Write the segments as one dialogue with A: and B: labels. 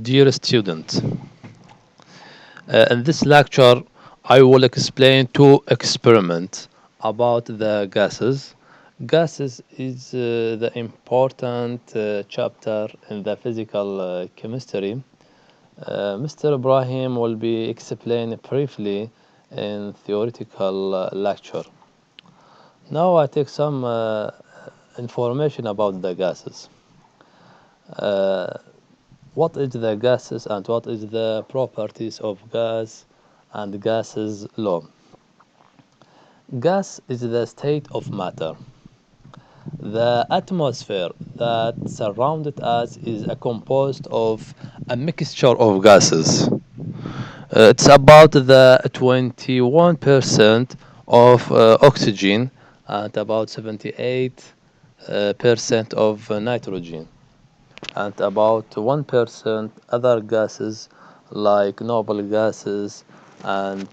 A: Dear student, in this lecture, I will explain two experiments about the gases. Gases is the important chapter in the physical chemistry. Mr. Ibrahim will be explained briefly in theoretical lecture. Now I take some information about the gases. Uh, what is the gases and what is the properties of gas and gases law? Gas is the state of matter. The atmosphere that surrounded us is composed of a mixture of gases. It's about the 21% of oxygen and about 78% percent of nitrogen, and about 1% other gases like noble gases and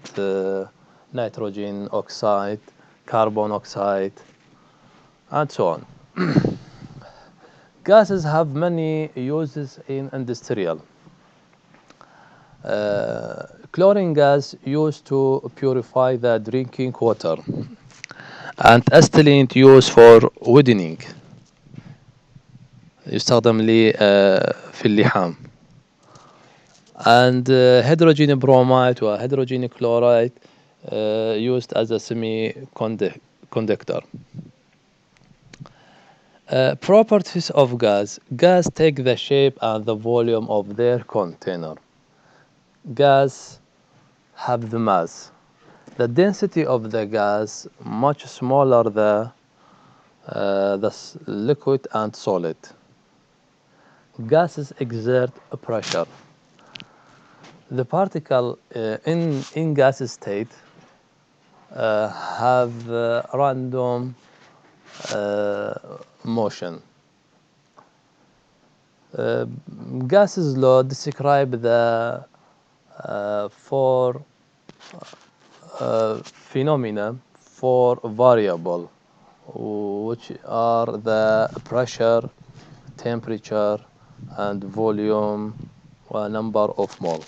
A: nitrogen oxide, carbon oxide, and so on. Gases have many uses in industrial. Chlorine gas used to purify the drinking water, and acetylene used for woodening يستخدم في اللحام. And hydrogen bromide or hydrogen chloride used as a semiconductor. Properties of gas. Gas take the shape and the volume of their container. Gas have the mass. The density of the gas much smaller the liquid and solid. Gases exert a pressure. The particle in gas state have random motion. Gases law describe the four phenomena, four variable, which are the pressure, temperature, and volume, number of mole.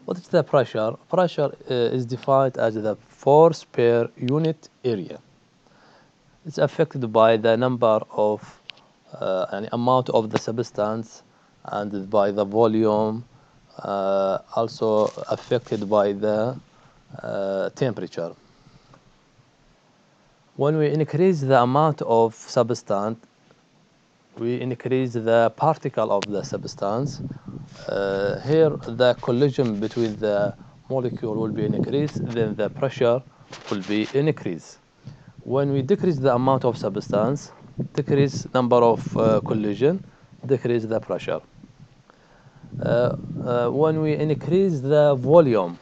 A: What is the pressure? Pressure is defined as the force per unit area. It's affected by the number of an amount of the substance and by the volume, also affected by the temperature. When we increase the amount of substance, we increase the particle of the substance. Here the collision between the molecule will be increased, then the pressure will be increased. When we decrease the amount of substance, decrease number of collision, decrease the pressure. When we increase the volume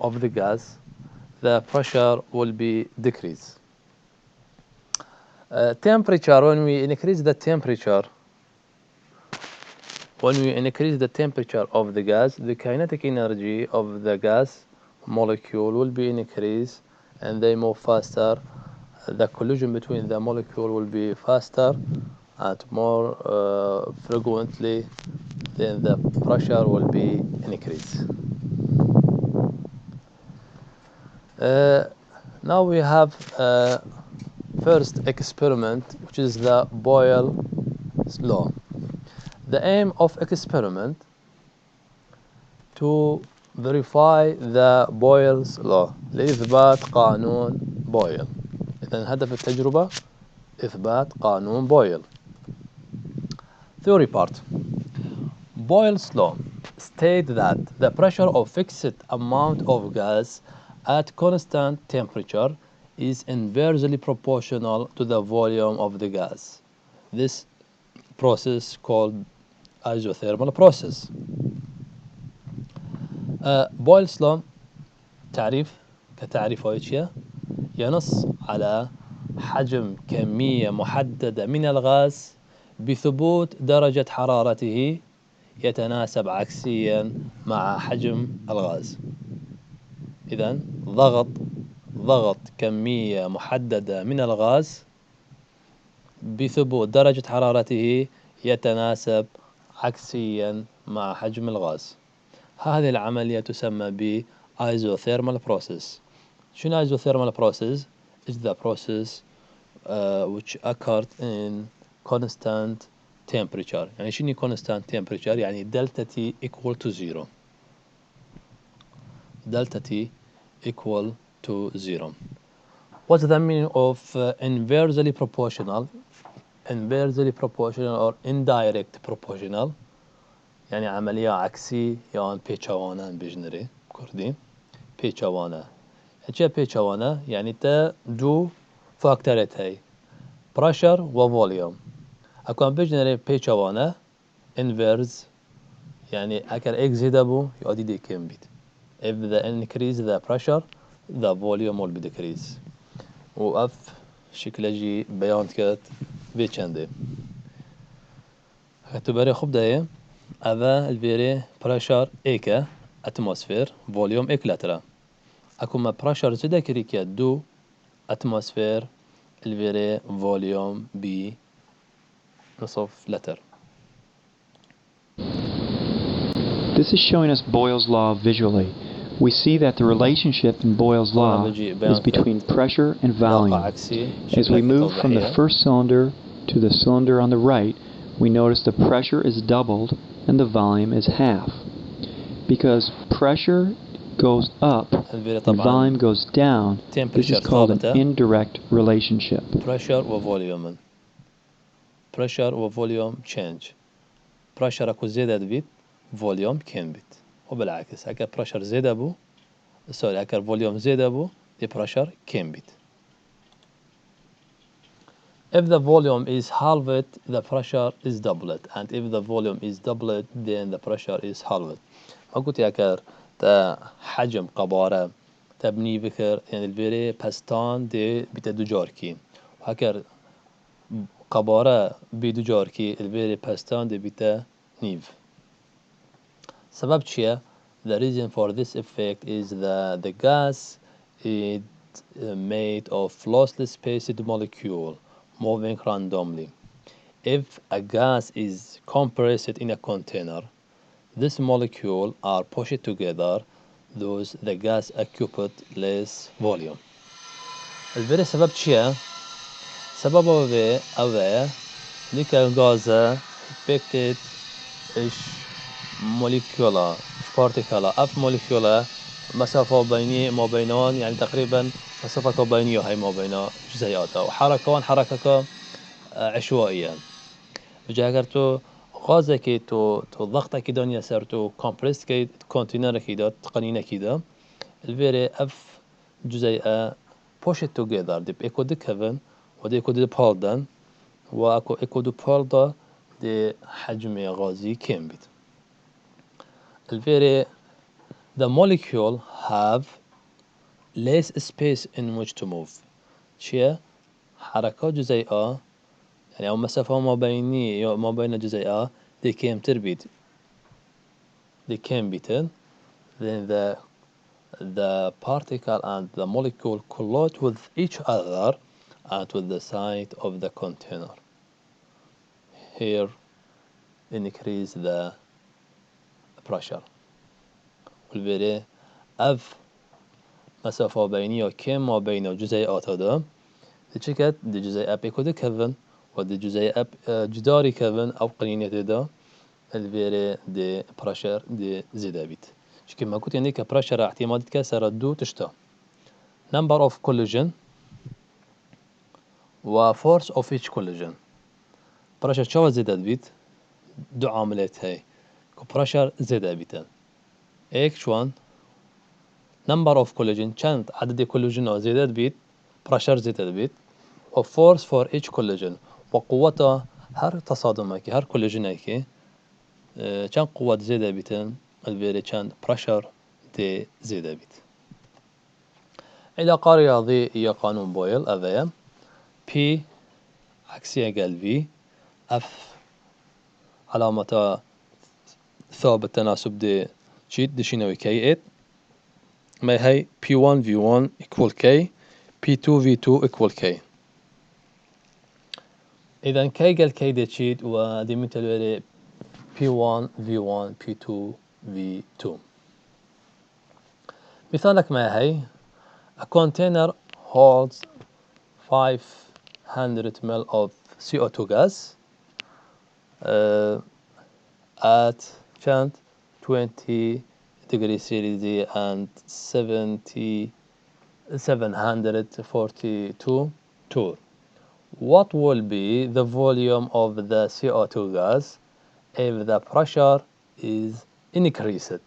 A: of the gas, the pressure will be decreased. Temperature, when we increase the temperature of the gas, the kinetic energy of the gas molecule will be increased and they move faster. The collision between the molecule will be faster and more frequently, then the pressure will be increased. Now we have first experiment, which is the Boyle's law. The aim of experiment to verify the Boyle's law لإثبات قانون بويل. إذن هدف التجربة إثبات قانون بويل. Theory part. Boyle's law states that the pressure of fixed amount of gas at constant temperature is inversely proportional to the volume of the gas. This process called isothermal process. Boyle's law تعريف كتعريف ويتشيا ينص على حجم كمية محددة من الغاز بثبوت درجة حرارته يتناسب عكسيا مع حجم الغاز. إذن ضغط كمية محددة من الغاز بثبوت درجة حرارته يتناسب عكسيا مع حجم الغاز. هذه العملية تسمى ب isothermal process. شنو isothermal process? Is the process which occurred in constant temperature. يعني شنو constant temperature؟ يعني delta T equal to 0. delta T equal to 0. What's the meaning of inversely proportional? Inversely proportional or indirect proportional. يعني عملية عكسي يعني بيتشوانا بجنري كردي بيتشوانا. هجا بيتشوانا يعني تا دو فاكتورات هاي pressure و volume. اكون بجنري بيتشوانا inverse يعني اكر x زيدابو يؤدي دي كم بيت. If the increase the pressure the volume will be decrease. و اف شكل بيان كات بيتشندي. هتبري خب ده أذا الفيري بريشر إيكا أتموسفير فوليوم إيك لترا أكو ما بريشر زدا كريكا دو أتموسفير الفيري فوليوم بي نصف لتر.
B: This is showing us Boyle's law visually. We see that the relationship in Boyle's law is between pressure and volume. As we move from the first cylinder to the cylinder on the right, we notice the pressure is doubled and the volume is half. Because pressure goes up and volume goes down, this is called an indirect relationship.
A: Pressure و volume. Pressure و volume change. Pressure اكو زيادة بيت فوليوم كم بيت وبالعكس اكر بريشر زيادة بو سوري اكر فوليوم زيادة بو دي بريشر كم بيت. If the volume is halved the pressure is doubled and if the volume is doubled then the pressure is halved. ما قلت يا كر تا حجم قبارة تبني بكر يعني الفيري باستان دي بيتا دو جاركي وهكر قبارة بيدو جاركي الفيري باستان دي بيتا نيف. سبب چیه؟ The reason for this effect is that the gas is made of lossless spaced molecule moving randomly. If a gas is compressed in a container, these molecules are pushed together, thus the gas occupied less volume. الفيري سبب چیه؟ سبب اوه نيكا غازة affected ايش موليكولا بارتيكلا اف موليكولا مسافة بيني ما بينان يعني تقريبا مسافة بينية هاي ما بين جزيئاتها وحركان حركة عشوائية. بجا اگر تو غازه که تو ضغطه که دنیا سر تو کمپرس که کانتینر که تقنینه که الفيري اف جزيئة pushed together دي ايكو دي كفن ودي ايكو دي بالدن واكو ايكو دي بالدا دي حجم غازي كم بيت. الفيري the molecule have less space in which to move. چیه؟ حركات جزيئة يعني أو مسافة ما بين جزيئة they came تربيت they came beaten then the particle and the molecule collide with each other and with the side of the container. Here increase the pressure. والفيري اف مسافة بينية كم ما بين جزيئات هذا دي شكت دي جزيئة بيكو دي كفن ودي جزيئة جداري كفن أو قرينة هذا الفيري دي براشر دي زيادة بيت شكل ما قلت يعني كبراشر احتمال تكسر دو تشتا number of collision و force of each collision. براشر شو زيادة بيت دو عاملات هاي كبراشر زيادة بيتن ايك شوان number of collision چند عدد collision زيادة بيت براشر زيادة بيت و force for each collision وقوة هر تصادمه هر collision که چند قوة زيادة بيتن الفيري چند براشر دي زيادة بيت. علاقة رياضي هي قانون بويل أذايا P عكسية قال V F علامة ثابت تناسب دي شيت دي شينوي K8 ما هي P1 V1 equal K P2 V2 equal K. إذا K قال K دي شيت ودي مثل P1 V1 P2 V2. مثالك معي. A container holds 500 ml of CO2 gas at 20 degrees Celsius and 742 torr. What will be the volume of the CO2 gas if the pressure is increased?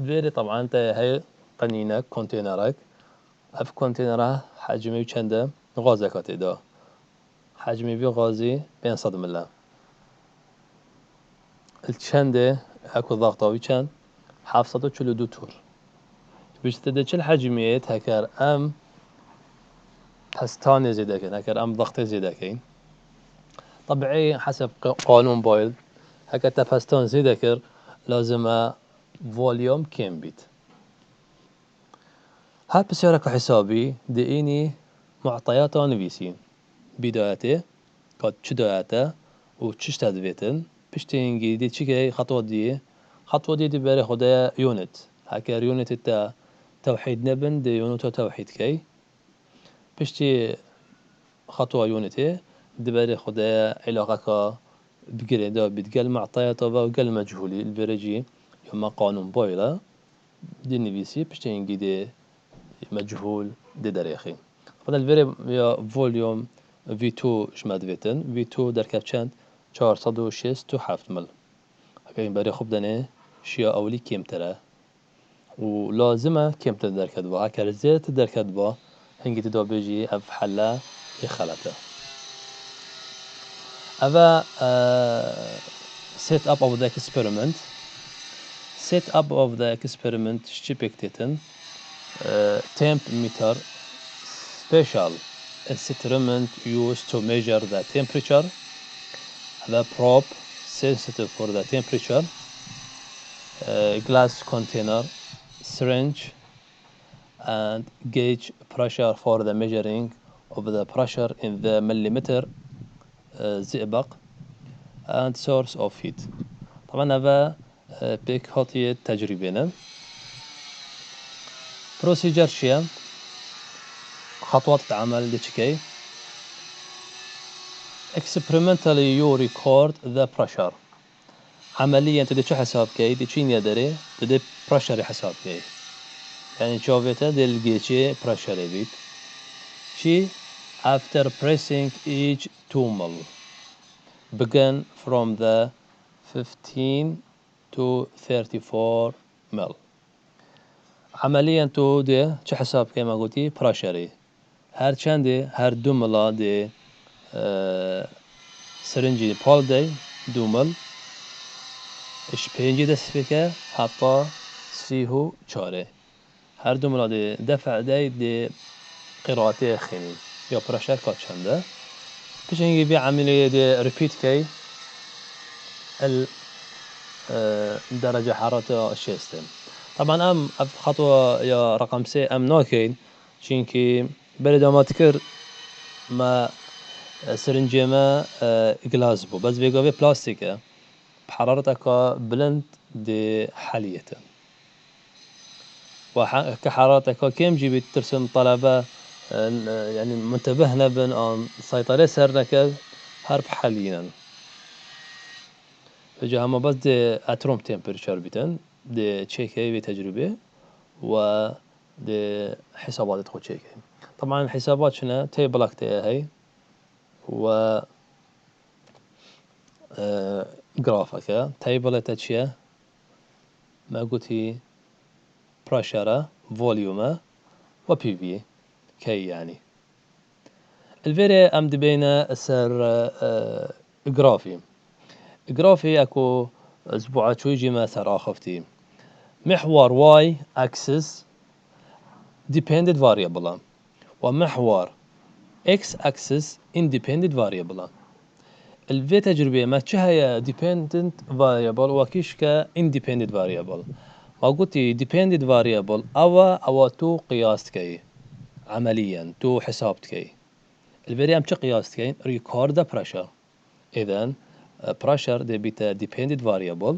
A: فيري طبعا انت هي قنينك كونتينرك اف كونتينره حجمي چنده غازك هتدا حجمي بي غازي بين صدم الله الچنده اكو ضغطه چند 742 تور باش تدچ الحجميات هكر ام بستان زياده كان هكر ام ضغط زياده كان طبيعي حسب قانون بويل هكا تفستان زياده كر لازم فوليوم كم بيت. هاد بسيارك حسابي دقيني معطيات نفيسين بدايته قد بدايته وتشش تدفيتن بشتينجي دي تشيكي خطوة دي بري خدا يونت هكا يونت التا توحيد نبن دي يونت توحيد كي بشتي خطوة يونتي دي بري خدا علاقة بقري دا بتقل معطيات وقل مجهولي البرجي يما قانون بويلة دي نفيسي بشتينجي دي مجهول دي دريخي طبعا الفيري يا فوليوم V2 شماد فيتن V2 در كابشان 406 مل هكاين بري خب دني شيا أولي كيم ترى ولازمة كيم تدر كدبا هكا زيت تدر كدبا هنجي تدو بيجي أف حلا يخلطه أفا set up of the experiment set up of the experiment شبكتتن temp meter special instrument used to measure the temperature, the probe sensitive for the temperature, glass container, syringe, and gauge pressure for the measuring of the pressure in the millimeter زئبق and source of heat. طبعا هذا بيك خطية تجريبنا. procedure شيء خطوات العمل ديشكي. experimentally you record the pressure. عمليا تدي شو حساب كي دي شين يدري تدي pressure حساب كي يعني شوفته دي الجيشي pressure بيت شي after pressing each tunnel begin from the 15 to 34 mil. عمليا تو دي شو حساب كي ما قلتي pressure هر چندي هر دو ملا دي سرنجي بول دي دومل اش پنجی دست بکه حتی 34 هر دو ملا دي دفع دي قراءته خيني يا برشر كات چنده پیش اینگه بی عملية دي ريبيت كي درجة حرارة الشيستم طبعا ام خطوة يا رقم سي ام ناكين چينكي بلد تكر ما سرنجي ما جلاس بو بس بيقوي بلاستيكه بحرارتك بلند دي حاليته وكحرارتك كم جيبت ترسم طلبة يعني منتبهنا بن أن سيطرة سرنك هرب حاليا فجأة هم بس دي اتروم تمبريتشر بيتن دي تشيكي بتجربة و دي حسابات تخو تشيكي طبعا الحسابات شنو تيبلك تي هي و جرافك تيبل تشيه ما قلتي براشرة فوليومه و بي في كي يعني الفيري ام دبينا سر جرافي اكو اسبوع شو يجي ما سر اخفتي محور واي اكسس dependent variable ومحور اكس اكسس independent variable الفي تجربة ما هي dependent variable وكيش ك independent variable ما قلتي dependent variable او تو قياس كي عمليا تو حسابت كي الفيري ام قياس كي record the pressure إذن pressure دي بيتا dependent variable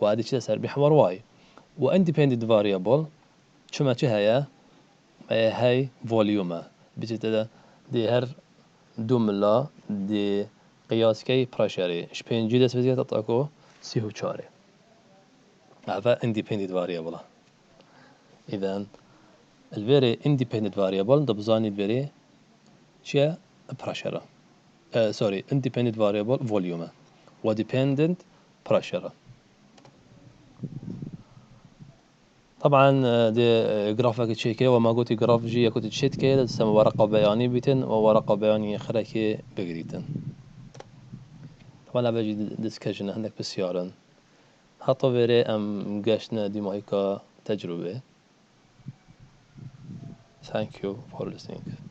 A: وهذه شيء سر بحور واي و independent variable شما هي هاي volume بجد دي هر دوملا دي قياس كي pressure شبين جدس بزيادة تطاقو سيهو چاره هذا independent variable إذن الفيري independent variable دبزاني الفيري شيء pressure sorry independent variable volume و dependent pressure طبعا دي جرافك تشيكي وما قلت جراف جي كنت تشيتكي لسه ورقة بياني بيتن وورقة بياني خركي بقريتن طبعا بجي ديسكشن عندك بسيارن حتى فيري ام قاشنا دي مايكا تجربة. Thank you for listening.